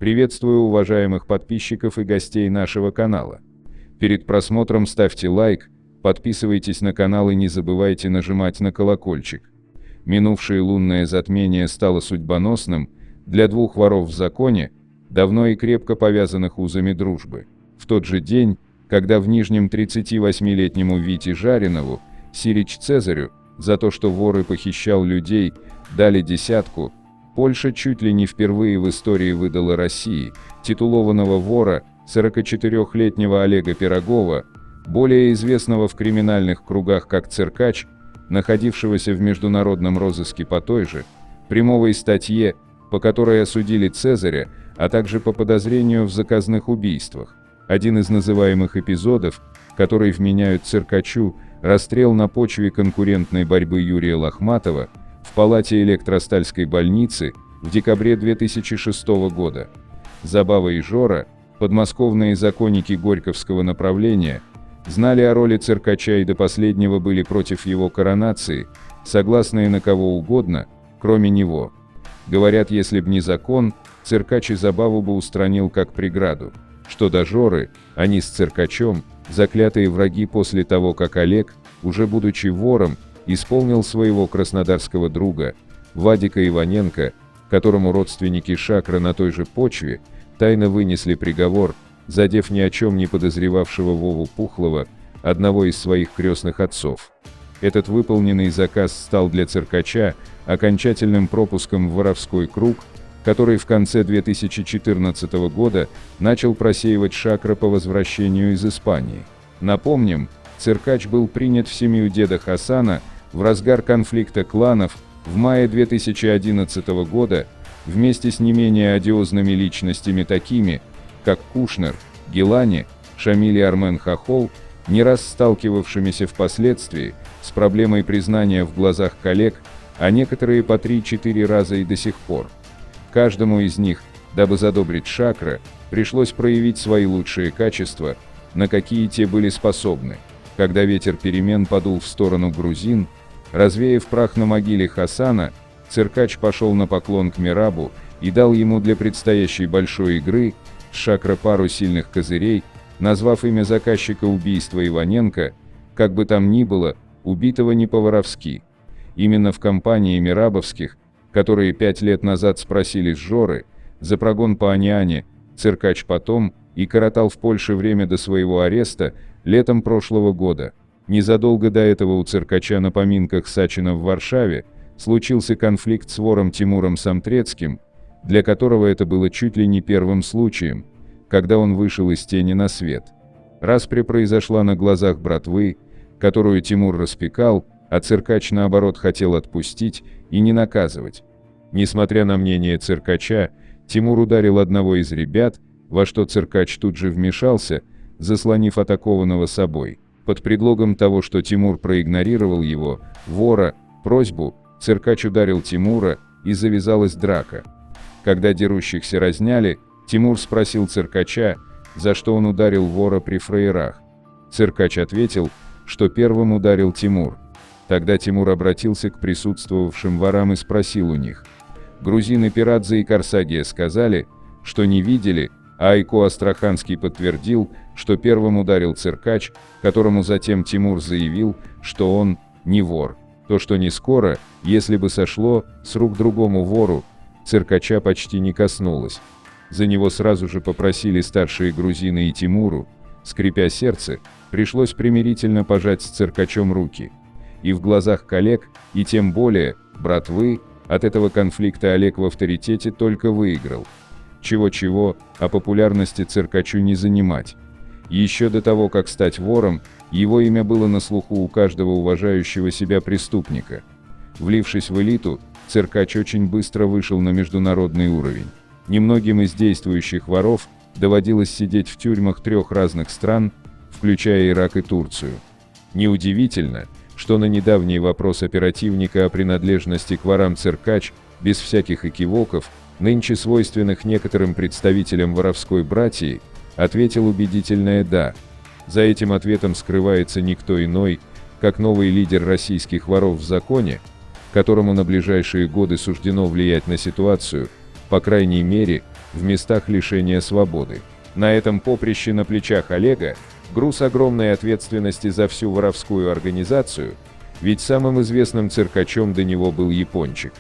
Приветствую уважаемых подписчиков и гостей нашего канала. Перед просмотром ставьте лайк, подписывайтесь на канал и не забывайте нажимать на колокольчик. Минувшее лунное затмение стало судьбоносным для двух воров в законе, давно и крепко повязанных узами дружбы. В тот же день, когда в Нижнем 38-летнему Вите Жаринову, сирич Цезарю, за то, что вор и похищал людей, дали десятку, Польша чуть ли не впервые в истории выдала России титулованного вора, 44-летнего Олега Пирогова, более известного в криминальных кругах как циркач, находившегося в международном розыске по той же прямой статье, по которой осудили Цезаря, а также по подозрению в заказных убийствах. Один из называемых эпизодов, который вменяют циркачу, расстрел на почве конкурентной борьбы Юрия Лохматова в палате Электростальской больницы в декабре 2006 года. Забава и Жора, подмосковные законники Горьковского направления, знали о роли циркача и до последнего были против его коронации, согласные на кого угодно, кроме него. Говорят, если б не закон, циркач и Забаву бы устранил как преграду. Что до Жоры, они с циркачом заклятые враги после того, как Олег, уже будучи вором, исполнил своего краснодарского друга, Вадика Иваненко, которому родственники Шакра на той же почве тайно вынесли приговор, задев ни о чем не подозревавшего Вову Пухлова, одного из своих крестных отцов. Этот выполненный заказ стал для циркача окончательным пропуском в воровской круг, который в конце 2014 года начал просеивать Шакра по возвращению из Испании. Напомним, циркач был принят в семью деда Хасана в разгар конфликта кланов в мае 2011 года вместе с не менее одиозными личностями такими, как Кушнер, Гилани, Шамиль и Армен Хохол, не раз сталкивавшимися впоследствии с проблемой признания в глазах коллег, а некоторые по 3-4 раза и до сих пор. Каждому из них, дабы задобрить Шакра, пришлось проявить свои лучшие качества, на какие те были способны. Когда ветер перемен подул в сторону грузин, развеяв прах на могиле Хасана, циркач пошел на поклон к Мерабу и дал ему для предстоящей большой игры с Шакра пару сильных козырей, назвав имя заказчика убийства Иваненко, как бы там ни было, убитого не по-воровски. Именно в компании Мерабовских, которые 5 лет назад спросили с Жоры за прогон по Аниане, циркач потом и коротал в Польше время до своего ареста летом прошлого года. Незадолго до этого у циркача на поминках Сачина в Варшаве случился конфликт с вором Тимуром Самтрецким, для которого это было чуть ли не первым случаем, когда он вышел из тени на свет. Распря произошла на глазах братвы, которую Тимур распекал, а циркач наоборот хотел отпустить и не наказывать. Несмотря на мнение циркача, Тимур ударил одного из ребят, во что циркач тут же вмешался, заслонив атакованного собой. Под предлогом того, что Тимур проигнорировал его, вора, просьбу, циркач ударил Тимура, и завязалась драка. Когда дерущихся разняли, Тимур спросил циркача, за что он ударил вора при фраерах. Циркач ответил, что первым ударил Тимур. Тогда Тимур обратился к присутствовавшим ворам и спросил у них. Грузины Пирадзе и Корсагия сказали, что не видели, а Айко Астраханский подтвердил, что первым ударил циркач, которому затем Тимур заявил, что он не вор. То, что не скоро, если бы сошло с рук другому вору, циркача почти не коснулось. За него сразу же попросили старшие грузины и Тимуру, скрипя сердце, пришлось примирительно пожать с циркачом руки. И в глазах коллег, и тем более, братвы, от этого конфликта Олег в авторитете только выиграл. Чего-чего, а популярности циркачу не занимать. Еще до того, как стать вором, его имя было на слуху у каждого уважающего себя преступника. Влившись в элиту, циркач очень быстро вышел на международный уровень. Немногим из действующих воров доводилось сидеть в тюрьмах 3 разных стран, включая Ирак и Турцию. Неудивительно, что на недавний вопрос оперативника о принадлежности к ворам циркач, без всяких экивоков, нынче свойственных некоторым представителям воровской братьи, ответил убедительное «да». За этим ответом скрывается никто иной, как новый лидер российских воров в законе, которому на ближайшие годы суждено влиять на ситуацию, по крайней мере, в местах лишения свободы. На этом поприще на плечах Олега груз огромной ответственности за всю воровскую организацию, ведь самым известным циркачом до него был Япончик.